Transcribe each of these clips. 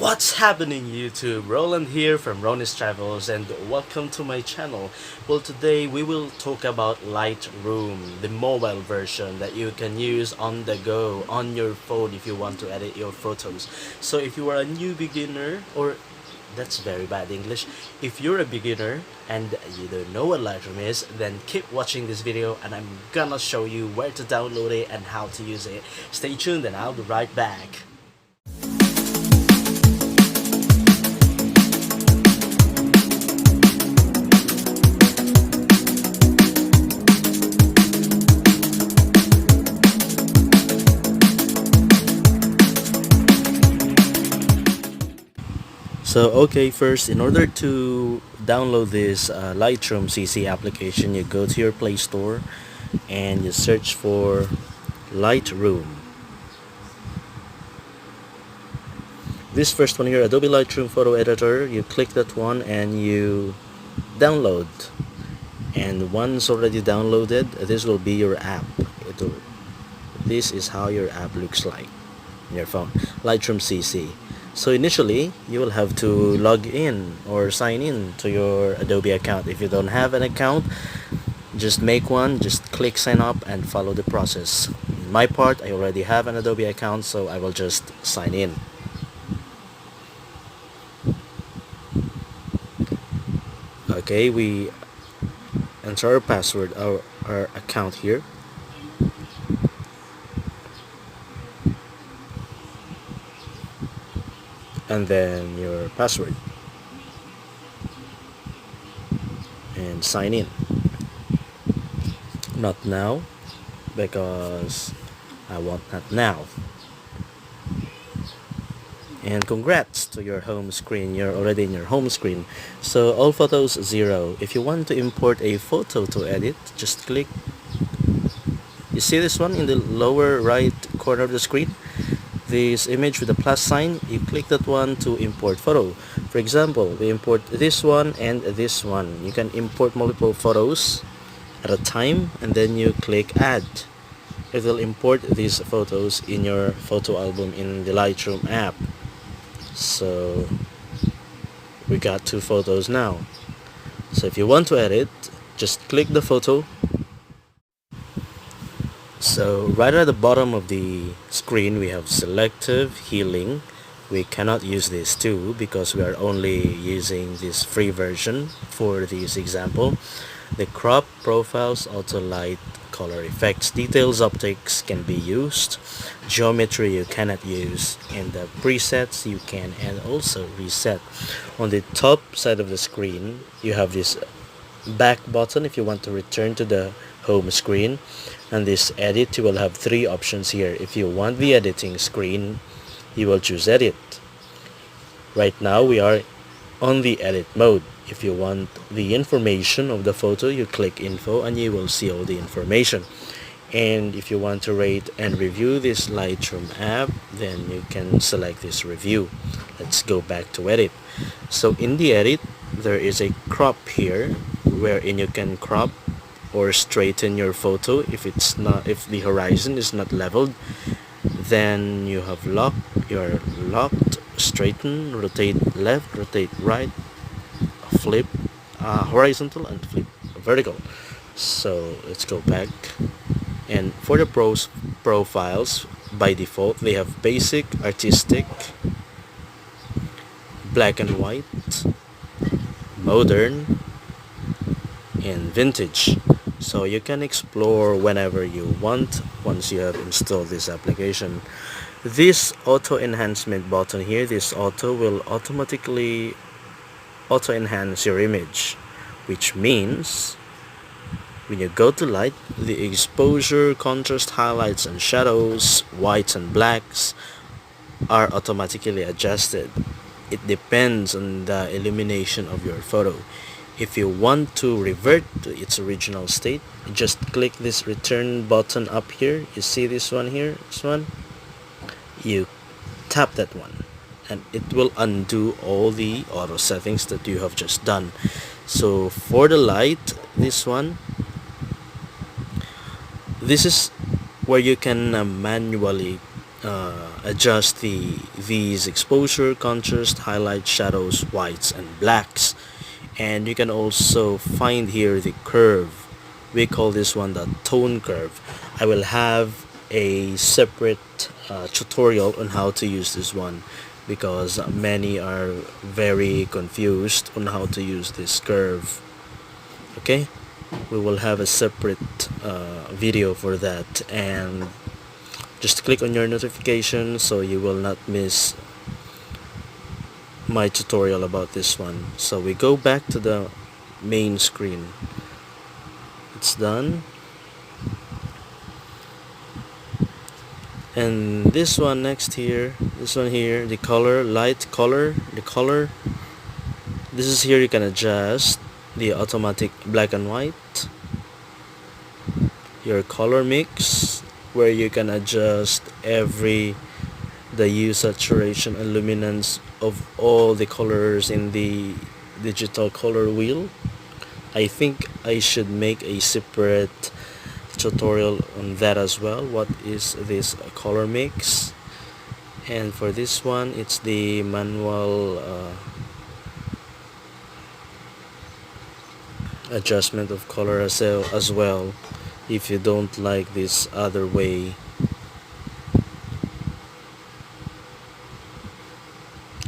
What's happening YouTube? Roland here from Ronisse Travels and welcome to my channel. Well, today we will talk about Lightroom, the mobile version that you can use on the go on your phone if you want to edit your photos. So if you are a new beginner, or that's very bad English, if you're a beginner and you don't know what Lightroom is, then keep watching this video and I'm gonna show you where to download it and how to use it. Stay tuned and I'll be right back. So okay, first, in order to download this Lightroom CC application, you go to your Play Store and you search for Lightroom. This first one here, Adobe Lightroom Photo Editor, you click that one and you download. And once already downloaded, this will be your app. This is how your app looks like in your phone, Lightroom CC. So initially, you will have to log in or sign in to your Adobe account. If you don't have an account, just make one, just click sign up and follow the process. In my part, I already have an Adobe account, so I will just sign in. Okay, we enter our password, our account here. And then your password and sign in. Not now, because I want not now. And congrats to your home screen, you're already in your home screen. So all photos 0. If you want to import a photo to edit, just click, you see this one in the lower right corner of the screen, this image with the plus sign, you click that one to import photo. For example, we import this one and this one. You can import multiple photos at a time and then you click add. It will import these photos in your photo album in the Lightroom app. So we got 2 photos now. So if you want to edit, just click the photo. So right at the bottom of the screen we have selective healing. We cannot use this too because we are only using this free version for this example. The crop, profiles, auto light, color effects, details, optics can be used. Geometry you cannot use, and the presets you can and also reset. On the top side of the screen you have this back button if you want to return to the home screen, and this edit you will have 3 options here. If you want the editing screen, you will choose edit. Right now we are on the edit mode. If you want the information of the photo, you click info and you will see all the information. And if you want to rate and review this Lightroom app, then you can select this review. Let's go back to edit. So in the edit there is a crop here wherein you can crop or straighten your photo if the horizon is not leveled. Then you have you're locked, straighten, rotate left, rotate right, flip horizontal and flip vertical. So let's go back. And for the profiles, by default they have basic, artistic, black and white, modern, and vintage. So you can explore whenever you want once you have installed this application. This auto enhancement button here, this auto will automatically auto enhance your image, which means when you go to light, the exposure, contrast, highlights and shadows, whites and blacks are automatically adjusted. It depends on the illumination of your photo. If you want to revert to its original state, just click this return button up here. You see this one here, this one? You tap that one and it will undo all the auto settings that you have just done. So for the light, this one, this is where you can manually adjust these exposure, contrast, highlight, shadows, whites, and blacks. And you can also find here the curve. We call this one the tone curve. I will have a separate tutorial on how to use this one, because many are very confused on how to use this curve. Okay, we will have a separate video for that, and just click on your notification so you will not miss my tutorial about this one. So we go back to the main screen. It's done. And this one next here, this one here, the color, light color, the color, this is here you can adjust the automatic black and white, your color mix, where you can adjust the hue, saturation, and luminance of all the colors in the digital color wheel. I think I should make a separate tutorial on that as well. What is this color mix? And for this one, it's the manual adjustment of color as well, if you don't like this other way.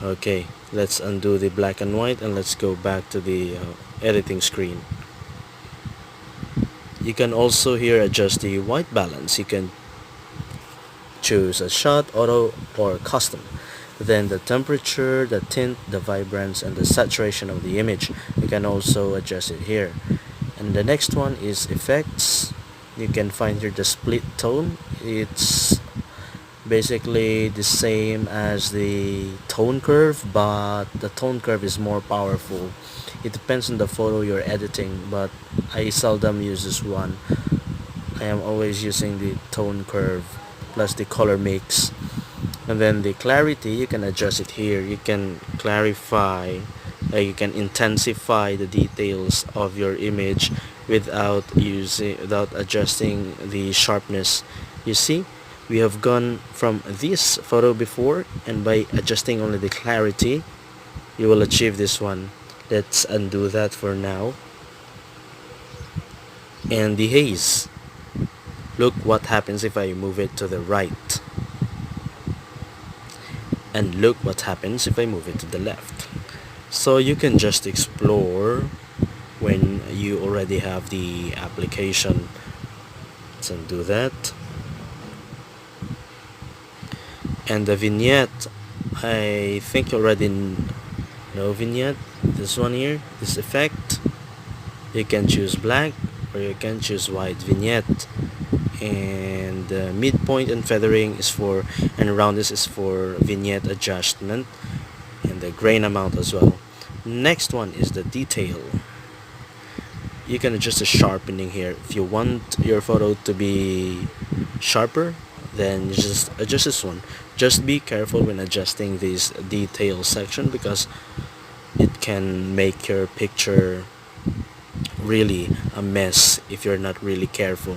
Okay, let's undo the black and white and let's go back to the editing screen. You can also here adjust the white balance. You can choose a shot, auto, or custom. Then the temperature, the tint, the vibrance, and the saturation of the image, you can also adjust it here. And the next one is effects. You can find here the split tone. It's basically the same as the tone curve, but the tone curve is more powerful. It depends on the photo you're editing, but I seldom use this one. I am always using the tone curve plus the color mix. And then the clarity, you can adjust it here. You can clarify, you can intensify the details of your image without adjusting the sharpness. You see, we have gone from this photo before, and by adjusting only the clarity, you will achieve this one. Let's undo that for now. And the haze, look what happens if I move it to the right, and look what happens if I move it to the left. So you can just explore when you already have the application. Let's undo that. And the vignette, I think you already know vignette. This one here, this effect, you can choose black or you can choose white vignette. And the midpoint and feathering is for, and roundness is for vignette adjustment, and the grain amount as well. Next one is the detail. You can adjust the sharpening here. If you want your photo to be sharper, then you just adjust this one. Just be careful when adjusting this detail section, because it can make your picture really a mess if you're not really careful.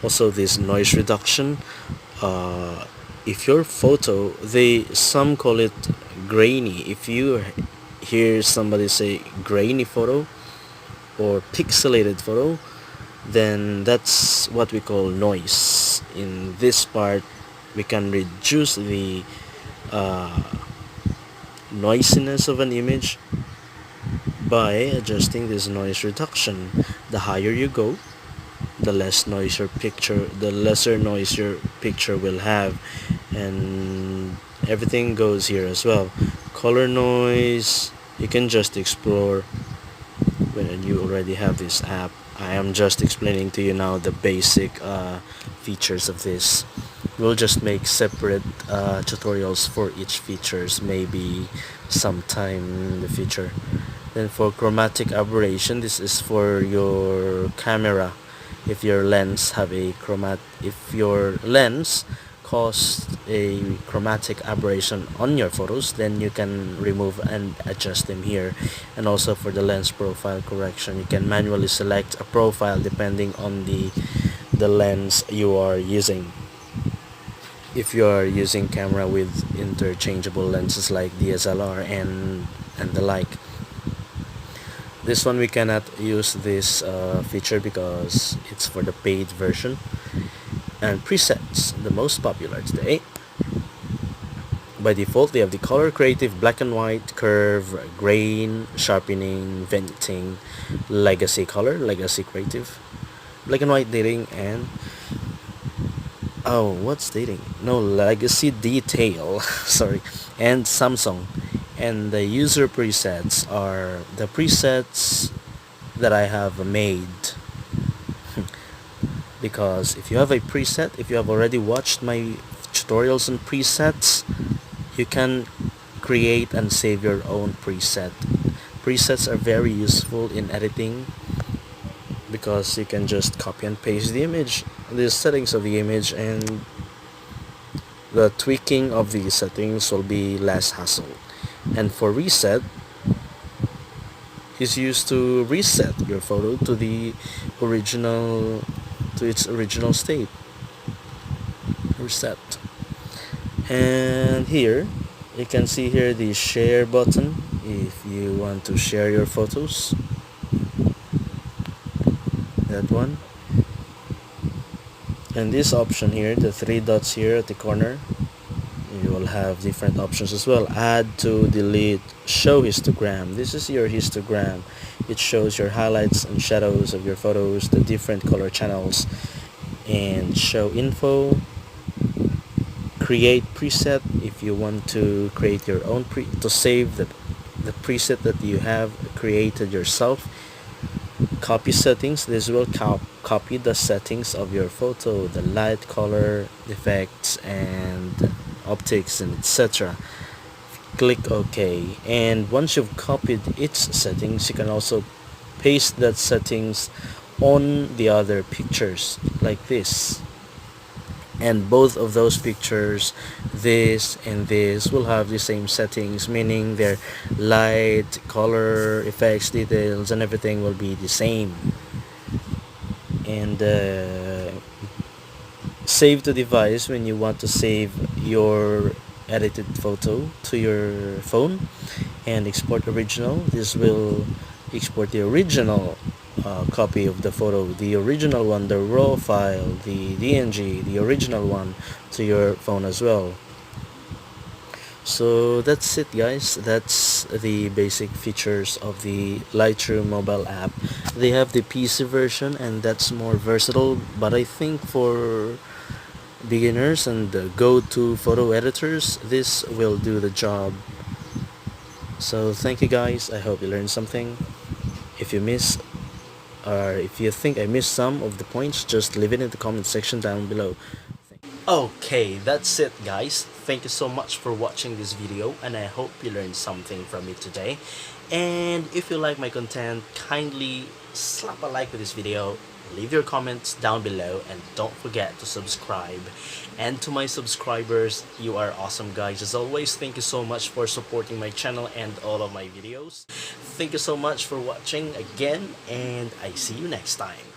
Also, this noise reduction, if your photo, some call it grainy. If you hear somebody say grainy photo or pixelated photo, then that's what we call noise. In this part, we can reduce the noisiness of an image by adjusting this noise reduction. The higher you go, the lesser noise your picture will have, and everything goes here as well. Color noise, you can just explore when you already have this app. I am just explaining to you now the basic features of this. We'll just make separate tutorials for each features, maybe sometime in the future. Then for chromatic aberration, this is for your camera. If your lens caused a chromatic aberration on your photos, then you can remove and adjust them here. And also for the lens profile correction, you can manually select a profile depending on the lens you are using. if you are using camera with interchangeable lenses like DSLR and the like. This one we cannot use this feature because it's for the paid version. And presets, the most popular today. By default, they have the color creative, black and white, curve, grain, sharpening, venting, legacy color, legacy creative, black and white dating, and oh, what's dating? No, legacy detail. Sorry, and Samsung. And the user presets are the presets that I have made. Because if you have a preset, if you have already watched my tutorials on presets, you can create and save your own preset. Presets are very useful in editing because you can just copy and paste the image, the settings of the image, and the tweaking of the settings will be less hassle. And for reset is used to reset your photo to the original, to its original state. Reset. And here you can see here the share button if you want to share your photos, that one. And this option here, the three dots here at the corner, you will have different options as well. Add to, delete, show histogram. This is your histogram. It shows your highlights and shadows of your photos, the different color channels. And show info, create preset if you want to create your own to save the preset that you have created yourself. Copy settings, this will copy the settings of your photo, the light, color, effects, and optics, and etc. Click OK, and once you've copied its settings, you can also paste that settings on the other pictures like this. And both of those pictures, this and this, will have the same settings, meaning their light, color, effects, details, and everything will be the same. And save to device, when you want to save your edited photo to your phone, and export original, this will export the original copy of the photo, the original one, the raw file, the DNG, the original one, to your phone as well. So that's it, guys. That's the basic features of the Lightroom mobile app. They have the PC version, and that's more versatile, but I think for beginners and go-to photo editors, this will do the job. So thank you, guys. I hope you learned something. If you miss, or if you think I missed some of the points, just leave it in the comment section down below. Okay, that's it, guys. Thank you so much for watching this video, and I hope you learned something from it today. And if you like my content, kindly slap a like with this video, leave your comments down below, and don't forget to subscribe. And to my subscribers, you are awesome, guys. As always, thank you so much for supporting my channel and all of my videos. Thank you so much for watching again, and I see you next time.